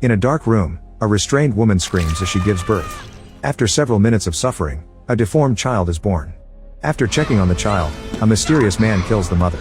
In a dark room, a restrained woman screams as she gives birth. After several minutes of suffering, a deformed child is born. After checking on the child, a mysterious man kills the mother.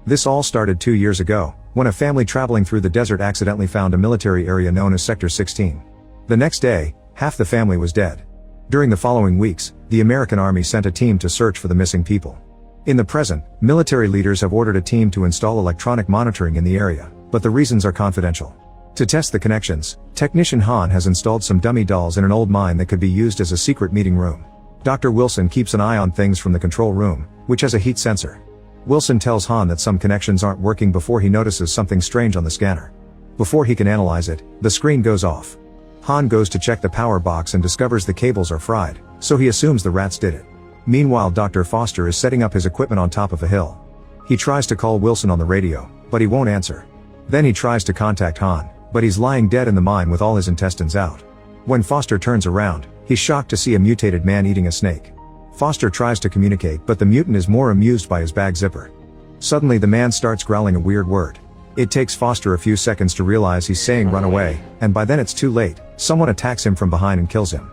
This all started 2 years ago, when a family traveling through the desert accidentally found a military area known as Sector 16. The next day, half the family was dead. During the following weeks, the American Army sent a team to search for the missing people. In the present, military leaders have ordered a team to install electronic monitoring in the area, but the reasons are confidential. To test the connections, technician Han has installed some dummy dolls in an old mine that could be used as a secret meeting room. Dr. Wilson keeps an eye on things from the control room, which has a heat sensor. Wilson tells Han that some connections aren't working before he notices something strange on the scanner. Before he can analyze it, the screen goes off. Han goes to check the power box and discovers the cables are fried, so he assumes the rats did it. Meanwhile, Dr. Foster is setting up his equipment on top of a hill. He tries to call Wilson on the radio, but he won't answer. Then he tries to contact Han, but he's lying dead in the mine with all his intestines out. When Foster turns around, he's shocked to see a mutated man eating a snake. Foster tries to communicate, but the mutant is more amused by his bag zipper. Suddenly the man starts growling a weird word. It takes Foster a few seconds to realize he's saying run away, and by then it's too late. Someone attacks him from behind and kills him.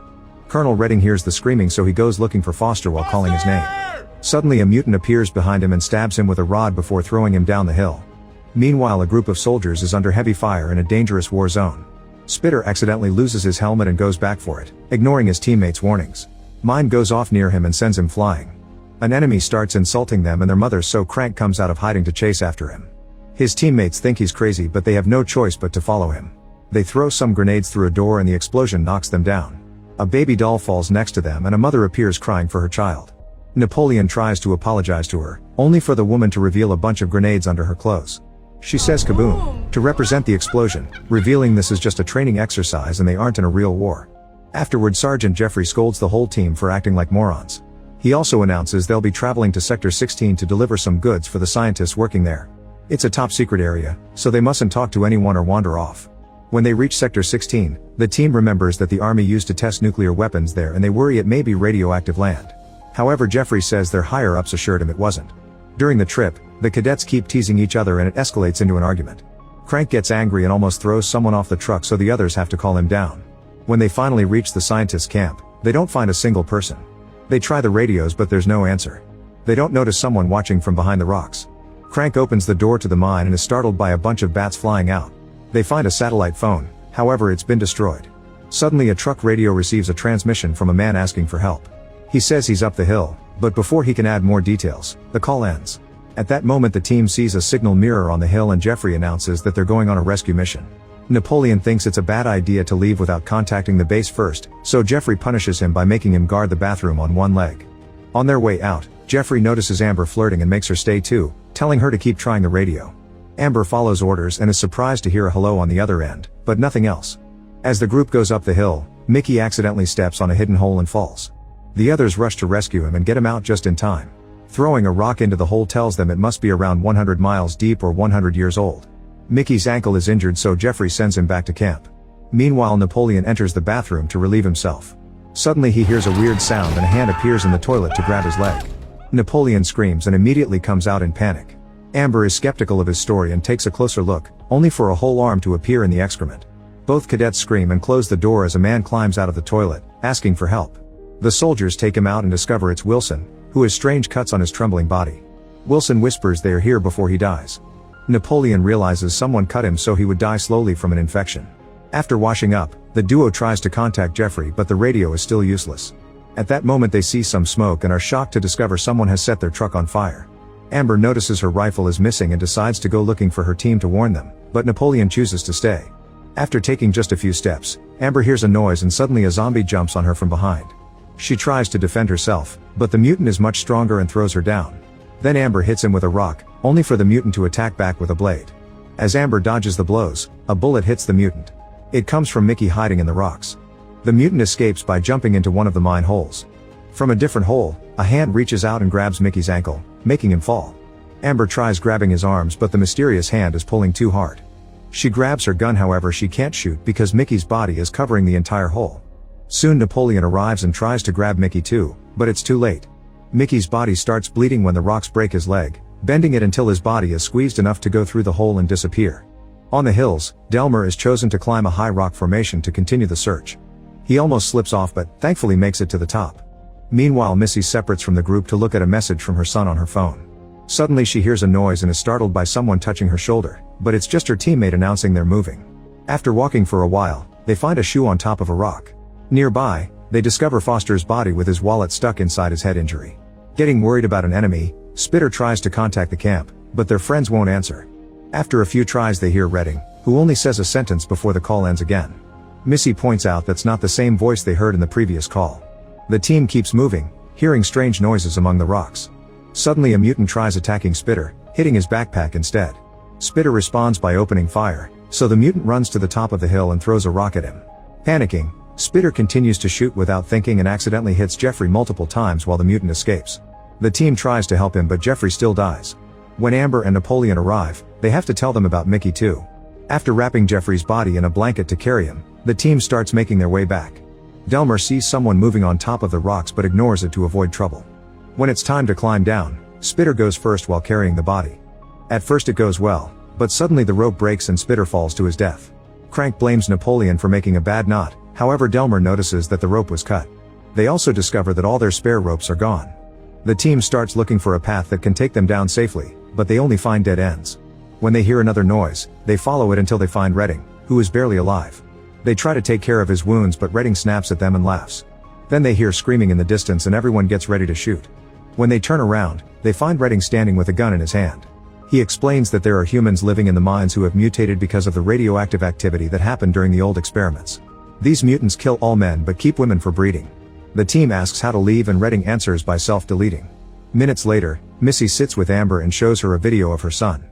Colonel Redding hears the screaming, so he goes looking for Foster while calling his name. Suddenly a mutant appears behind him and stabs him with a rod before throwing him down the hill. Meanwhile, a group of soldiers is under heavy fire in a dangerous war zone. Spitter accidentally loses his helmet and goes back for it, ignoring his teammates' warnings. Mine goes off near him and sends him flying. An enemy starts insulting them and their mother, so Crank comes out of hiding to chase after him. His teammates think he's crazy, but they have no choice but to follow him. They throw some grenades through a door and the explosion knocks them down. A baby doll falls next to them and a mother appears crying for her child. Napoleon tries to apologize to her, only for the woman to reveal a bunch of grenades under her clothes. She says kaboom to represent the explosion, revealing this is just a training exercise and they aren't in a real war. Afterward, Sergeant Jeffrey scolds the whole team for acting like morons. He also announces they'll be traveling to Sector 16 to deliver some goods for the scientists working there. It's a top secret area, so they mustn't talk to anyone or wander off. When they reach Sector 16, the team remembers that the army used to test nuclear weapons there and they worry it may be radioactive land. However, Jeffrey says their higher-ups assured him it wasn't. During the trip, the cadets keep teasing each other and it escalates into an argument. Crank gets angry and almost throws someone off the truck, so the others have to call him down. When they finally reach the scientists' camp, they don't find a single person. They try the radios, but there's no answer. They don't notice someone watching from behind the rocks. Crank opens the door to the mine and is startled by a bunch of bats flying out. They find a satellite phone, however it's been destroyed. Suddenly a truck radio receives a transmission from a man asking for help. He says he's up the hill, but before he can add more details, the call ends. At that moment the team sees a signal mirror on the hill and Jeffrey announces that they're going on a rescue mission. Napoleon thinks it's a bad idea to leave without contacting the base first, so Jeffrey punishes him by making him guard the bathroom on one leg. On their way out, Jeffrey notices Amber flirting and makes her stay too, telling her to keep trying the radio. Amber follows orders and is surprised to hear a hello on the other end, but nothing else. As the group goes up the hill, Mickey accidentally steps on a hidden hole and falls. The others rush to rescue him and get him out just in time. Throwing a rock into the hole tells them it must be around 100 miles deep or 100 years old. Mickey's ankle is injured, so Jeffrey sends him back to camp. Meanwhile, Napoleon enters the bathroom to relieve himself. Suddenly he hears a weird sound and a hand appears in the toilet to grab his leg. Napoleon screams and immediately comes out in panic. Amber is skeptical of his story and takes a closer look, only for a whole arm to appear in the excrement. Both cadets scream and close the door as a man climbs out of the toilet, asking for help. The soldiers take him out and discover it's Wilson, who has strange cuts on his trembling body. Wilson whispers they are here before he dies. Napoleon realizes someone cut him, so he would die slowly from an infection. After washing up, the duo tries to contact Jeffrey, but the radio is still useless. At that moment they see some smoke and are shocked to discover someone has set their truck on fire. Amber notices her rifle is missing and decides to go looking for her team to warn them, but Napoleon chooses to stay. After taking just a few steps, Amber hears a noise and suddenly a zombie jumps on her from behind. She tries to defend herself, but the mutant is much stronger and throws her down. Then Amber hits him with a rock, only for the mutant to attack back with a blade. As Amber dodges the blows, a bullet hits the mutant. It comes from Mickey hiding in the rocks. The mutant escapes by jumping into one of the mine holes. From a different hole, a hand reaches out and grabs Mickey's ankle, making him fall. Amber tries grabbing his arms, but the mysterious hand is pulling too hard. She grabs her gun, however she can't shoot because Mickey's body is covering the entire hole. Soon Napoleon arrives and tries to grab Mickey too, but it's too late. Mickey's body starts bleeding when the rocks break his leg, bending it until his body is squeezed enough to go through the hole and disappear. On the hills, Delmer is chosen to climb a high rock formation to continue the search. He almost slips off but, thankfully makes it to the top. Meanwhile Missy separates from the group to look at a message from her son on her phone. Suddenly she hears a noise and is startled by someone touching her shoulder, but it's just her teammate announcing they're moving. After walking for a while, they find a shoe on top of a rock. Nearby, they discover Foster's body with his wallet stuck inside his head injury. Getting worried about an enemy, Spitter tries to contact the camp, but their friends won't answer. After a few tries they hear Redding, who only says a sentence before the call ends again. Missy points out that's not the same voice they heard in the previous call. The team keeps moving, hearing strange noises among the rocks. Suddenly a mutant tries attacking Spitter, hitting his backpack instead. Spitter responds by opening fire, so the mutant runs to the top of the hill and throws a rock at him. Panicking, Spitter continues to shoot without thinking and accidentally hits Jeffrey multiple times while the mutant escapes. The team tries to help him but Jeffrey still dies. When Amber and Napoleon arrive, they have to tell them about Mickey too. After wrapping Jeffrey's body in a blanket to carry him, the team starts making their way back. Delmer sees someone moving on top of the rocks but ignores it to avoid trouble. When it's time to climb down, Spitter goes first while carrying the body. At first it goes well, but suddenly the rope breaks and Spitter falls to his death. Crank blames Napoleon for making a bad knot, however Delmer notices that the rope was cut. They also discover that all their spare ropes are gone. The team starts looking for a path that can take them down safely, but they only find dead ends. When they hear another noise, they follow it until they find Redding, who is barely alive. They try to take care of his wounds but Redding snaps at them and laughs. Then they hear screaming in the distance and everyone gets ready to shoot. When they turn around, they find Redding standing with a gun in his hand. He explains that there are humans living in the mines who have mutated because of the radioactive activity that happened during the old experiments. These mutants kill all men but keep women for breeding. The team asks how to leave and Redding answers by self-deleting. Minutes later, Missy sits with Amber and shows her a video of her son.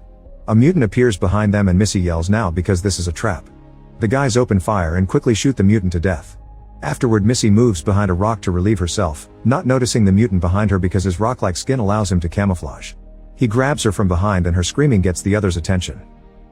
A mutant appears behind them and Missy yells now because this is a trap. The guys open fire and quickly shoot the mutant to death. Afterward Missy moves behind a rock to relieve herself, not noticing the mutant behind her because his rock-like skin allows him to camouflage. He grabs her from behind and her screaming gets the others' attention.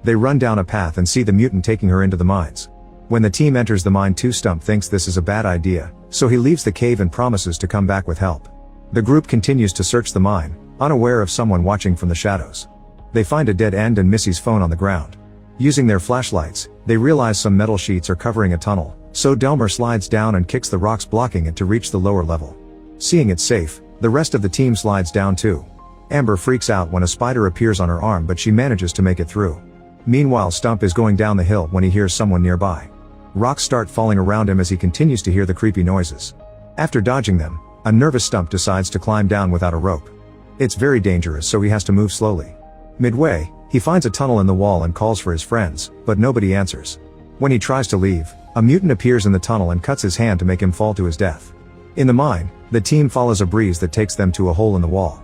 They run down a path and see the mutant taking her into the mines. When the team enters the mine Stump thinks this is a bad idea, so he leaves the cave and promises to come back with help. The group continues to search the mine, unaware of someone watching from the shadows. They find a dead end and Missy's phone on the ground. Using their flashlights, they realize some metal sheets are covering a tunnel, so Delmer slides down and kicks the rocks blocking it to reach the lower level. Seeing it safe, the rest of the team slides down too. Amber freaks out when a spider appears on her arm but she manages to make it through. Meanwhile Stump is going down the hill when he hears someone nearby. Rocks start falling around him as he continues to hear the creepy noises. After dodging them, a nervous Stump decides to climb down without a rope. It's very dangerous so he has to move slowly. Midway, he finds a tunnel in the wall and calls for his friends, but nobody answers. When he tries to leave, a mutant appears in the tunnel and cuts his hand to make him fall to his death. In the mine, the team follows a breeze that takes them to a hole in the wall.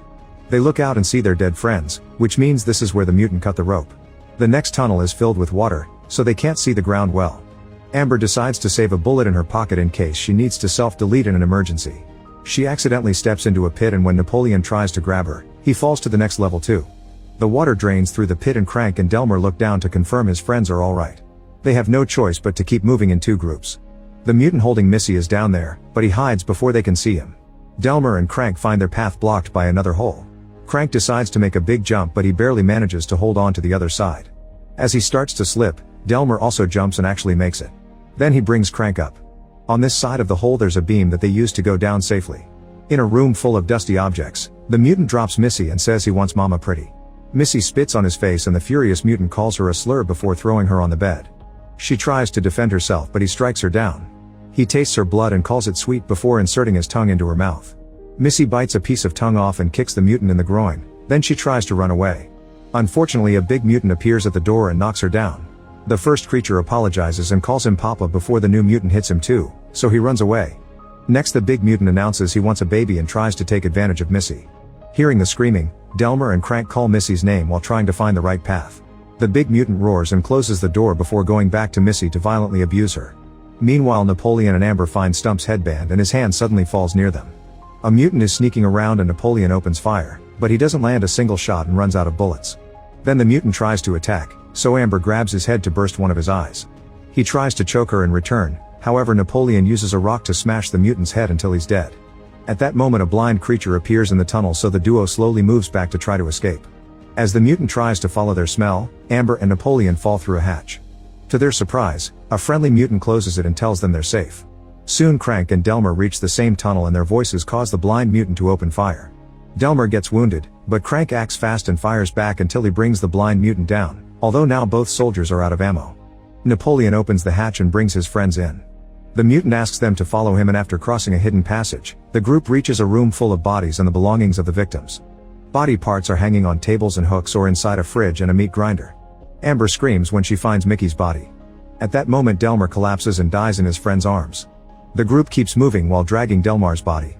They look out and see their dead friends, which means this is where the mutant cut the rope. The next tunnel is filled with water, so they can't see the ground well. Amber decides to save a bullet in her pocket in case she needs to self-delete in an emergency. She accidentally steps into a pit and when Napoleon tries to grab her, he falls to the next level too. The water drains through the pit and Crank and Delmer look down to confirm his friends are alright. They have no choice but to keep moving in two groups. The mutant holding Missy is down there, but he hides before they can see him. Delmer and Crank find their path blocked by another hole. Crank decides to make a big jump but he barely manages to hold on to the other side. As he starts to slip, Delmer also jumps and actually makes it. Then he brings Crank up. On this side of the hole there's a beam that they use to go down safely. In a room full of dusty objects, the mutant drops Missy and says he wants Mama Pretty. Missy spits on his face and the furious mutant calls her a slur before throwing her on the bed. She tries to defend herself but he strikes her down. He tastes her blood and calls it sweet before inserting his tongue into her mouth. Missy bites a piece of tongue off and kicks the mutant in the groin, then she tries to run away. Unfortunately a big mutant appears at the door and knocks her down. The first creature apologizes and calls him Papa before the new mutant hits him too, so he runs away. Next the big mutant announces he wants a baby and tries to take advantage of Missy. Hearing the screaming, Delmer and Crank call Missy's name while trying to find the right path. The big mutant roars and closes the door before going back to Missy to violently abuse her. Meanwhile Napoleon and Amber find Stump's headband and his hand suddenly falls near them. A mutant is sneaking around and Napoleon opens fire, but he doesn't land a single shot and runs out of bullets. Then the mutant tries to attack, so Amber grabs his head to burst one of his eyes. He tries to choke her in return, however Napoleon uses a rock to smash the mutant's head until he's dead. At that moment a blind creature appears in the tunnel so the duo slowly moves back to try to escape. As the mutant tries to follow their smell, Amber and Napoleon fall through a hatch. To their surprise, a friendly mutant closes it and tells them they're safe. Soon Crank and Delmer reach the same tunnel and their voices cause the blind mutant to open fire. Delmer gets wounded, but Crank acts fast and fires back until he brings the blind mutant down, although now both soldiers are out of ammo. Napoleon opens the hatch and brings his friends in. The mutant asks them to follow him, and after crossing a hidden passage, the group reaches a room full of bodies and the belongings of the victims. Body parts are hanging on tables and hooks or inside a fridge and a meat grinder. Amber screams when she finds Mickey's body. At that moment Delmer collapses and dies in his friend's arms. The group keeps moving while dragging Delmar's body.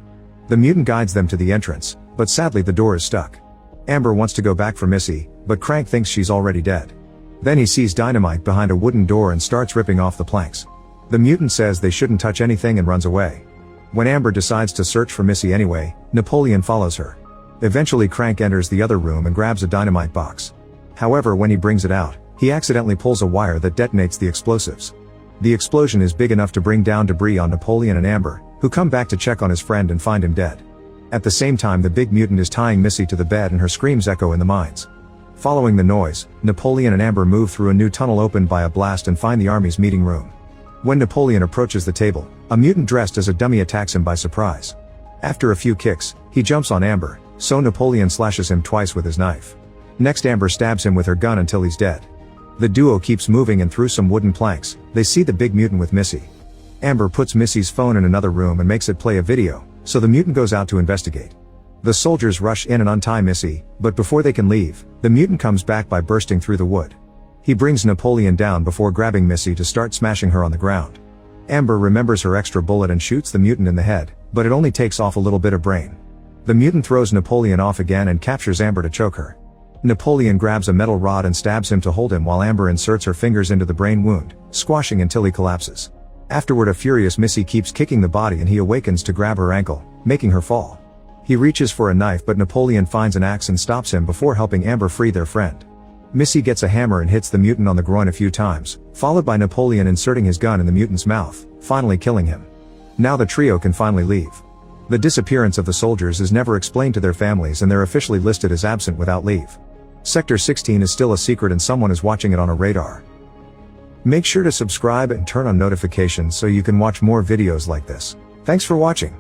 The mutant guides them to the entrance, but sadly the door is stuck. Amber wants to go back for Missy, but Crank thinks she's already dead. Then he sees dynamite behind a wooden door and starts ripping off the planks. The mutant says they shouldn't touch anything and runs away. When Amber decides to search for Missy anyway, Napoleon follows her. Eventually Crank enters the other room and grabs a dynamite box. However, when he brings it out, he accidentally pulls a wire that detonates the explosives. The explosion is big enough to bring down debris on Napoleon and Amber, who come back to check on his friend and find him dead. At the same time, the big mutant is tying Missy to the bed and her screams echo in the mines. Following the noise, Napoleon and Amber move through a new tunnel opened by a blast and find the army's meeting room. When Napoleon approaches the table, a mutant dressed as a dummy attacks him by surprise. After a few kicks, he jumps on Amber, so Napoleon slashes him twice with his knife. Next, Amber stabs him with her gun until he's dead. The duo keeps moving, and through some wooden planks, they see the big mutant with Missy. Amber puts Missy's phone in another room and makes it play a video, so the mutant goes out to investigate. The soldiers rush in and untie Missy, but before they can leave, the mutant comes back by bursting through the wood. He brings Napoleon down before grabbing Missy to start smashing her on the ground. Amber remembers her extra bullet and shoots the mutant in the head, but it only takes off a little bit of brain. The mutant throws Napoleon off again and captures Amber to choke her. Napoleon grabs a metal rod and stabs him to hold him while Amber inserts her fingers into the brain wound, squashing until he collapses. Afterward, a furious Missy keeps kicking the body and he awakens to grab her ankle, making her fall. He reaches for a knife, but Napoleon finds an axe and stops him before helping Amber free their friend. Missy gets a hammer and hits the mutant on the groin a few times, followed by Napoleon inserting his gun in the mutant's mouth, finally killing him. Now the trio can finally leave. The disappearance of the soldiers is never explained to their families and they're officially listed as absent without leave. Sector 16 is still a secret and someone is watching it on a radar. Make sure to subscribe and turn on notifications so you can watch more videos like this. Thanks for watching.